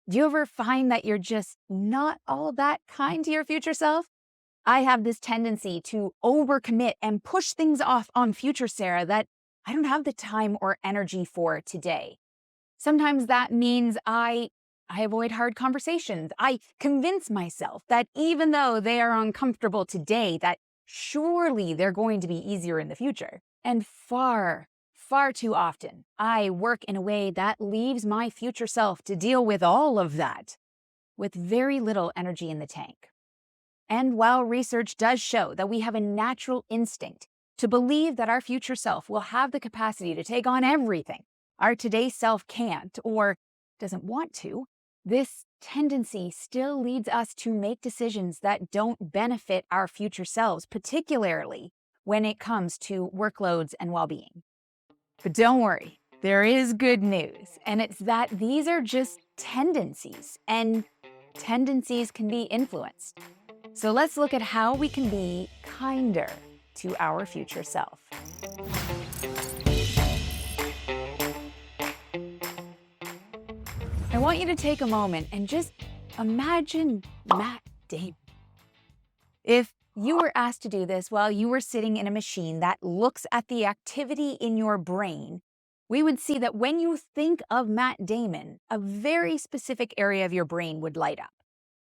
Do you ever find that you're just not all that kind to your future self? I have this tendency to overcommit and push things off on future Sarah that I don't have the time or energy for today. Sometimes that means I avoid hard conversations. I convince myself that even though they are uncomfortable today, that surely they're going to be easier in the future. And far too often, I work in a way that leaves my future self to deal with all of that with very little energy in the tank. And while research does show that we have a natural instinct to believe that our future self will have the capacity to take on everything our today's self can't or doesn't want to, this tendency still leads us to make decisions that don't benefit our future selves, particularly when it comes to workloads and well-being. But don't worry, there is good news, and it's that these are just tendencies, and tendencies can be influenced. So let's look at how we can be kinder to our future self. I want you to take a moment and just imagine Matt Damon. If you were asked to do this while you were sitting in a machine that looks at the activity in your brain, we would see that when you think of Matt Damon, a very specific area of your brain would light up.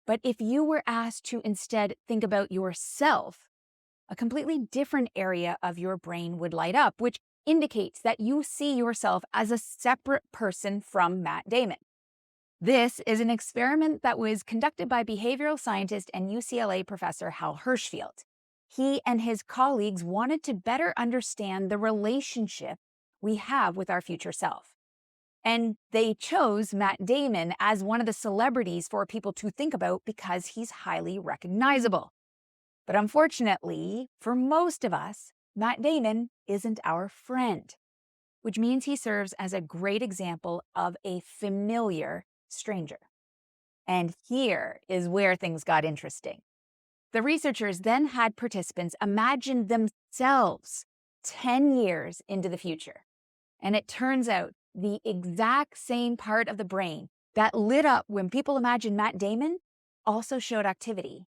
But if you were asked to instead think about yourself, a completely different area of your brain would light up, which indicates that you see yourself as a separate person from Matt Damon. This is an experiment that was conducted by behavioral scientist and UCLA professor Hal Hershfield. He and his colleagues wanted to better understand the relationship we have with our future self. And they chose Matt Damon as one of the celebrities for people to think about because he's highly recognizable. But unfortunately, for most of us, Matt Damon isn't our friend, which means he serves as a great example of a familiar stranger. And here is where things got interesting. The researchers then had participants imagine themselves 10 years into the future. And it turns out the exact same part of the brain that lit up when people imagined Matt Damon also showed activity,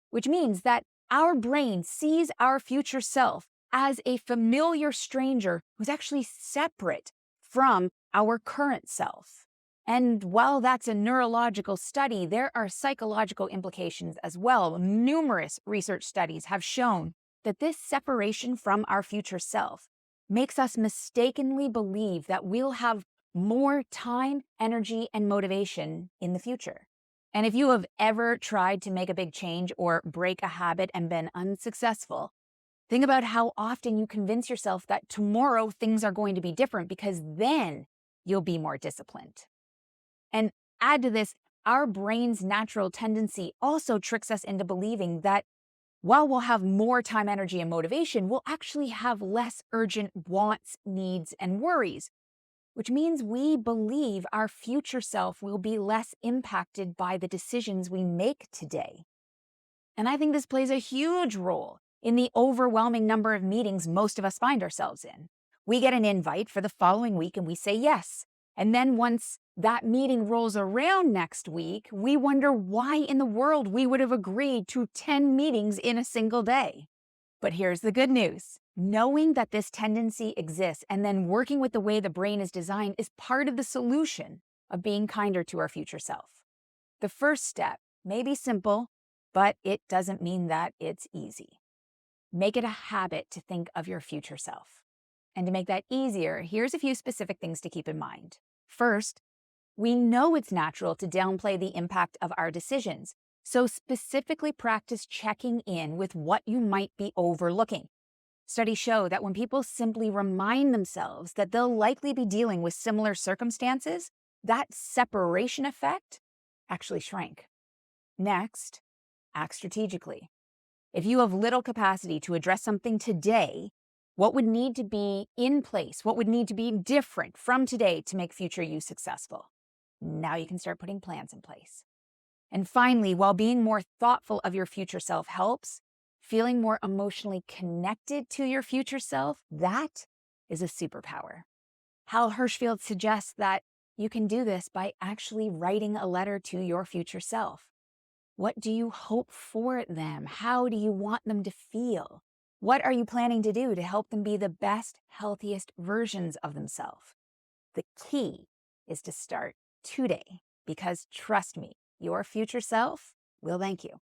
which means that our brain sees our future self as a familiar stranger who's actually separate from our current self. And while that's a neurological study, there are psychological implications as well. Numerous research studies have shown that this separation from our future self makes us mistakenly believe that we'll have more time, energy, and motivation in the future. And if you have ever tried to make a big change or break a habit and been unsuccessful, think about how often you convince yourself that tomorrow things are going to be different because then you'll be more disciplined. And add to this, our brain's natural tendency also tricks us into believing that while we'll have more time, energy, and motivation, we'll actually have less urgent wants, needs, and worries, which means we believe our future self will be less impacted by the decisions we make today. And I think this plays a huge role in the overwhelming number of meetings most of us find ourselves in. We get an invite for the following week and we say yes. And then once that meeting rolls around next week, we wonder why in the world we would have agreed to 10 meetings in a single day. But here's the good news. Knowing that this tendency exists and then working with the way the brain is designed is part of the solution of being kinder to our future self. The first step may be simple, but it doesn't mean that it's easy. Make it a habit to think of your future self. And to make that easier, here's a few specific things to keep in mind. First, we know it's natural to downplay the impact of our decisions, so specifically practice checking in with what you might be overlooking. Studies show that when people simply remind themselves that they'll likely be dealing with similar circumstances, that separation effect actually shrank. Next, act strategically. If you have little capacity to address something today, what would need to be in place? What would need to be different from today to make future you successful? Now you can start putting plans in place. And finally, while being more thoughtful of your future self helps, feeling more emotionally connected to your future self, that is a superpower. Hal Hershfield suggests that You can do this by actually writing a letter to your future self. What do you hope for them? How do you want them to feel? What are you planning to do to help them be the best, healthiest versions of themselves? The key is to start today, because trust me, your future self will thank you.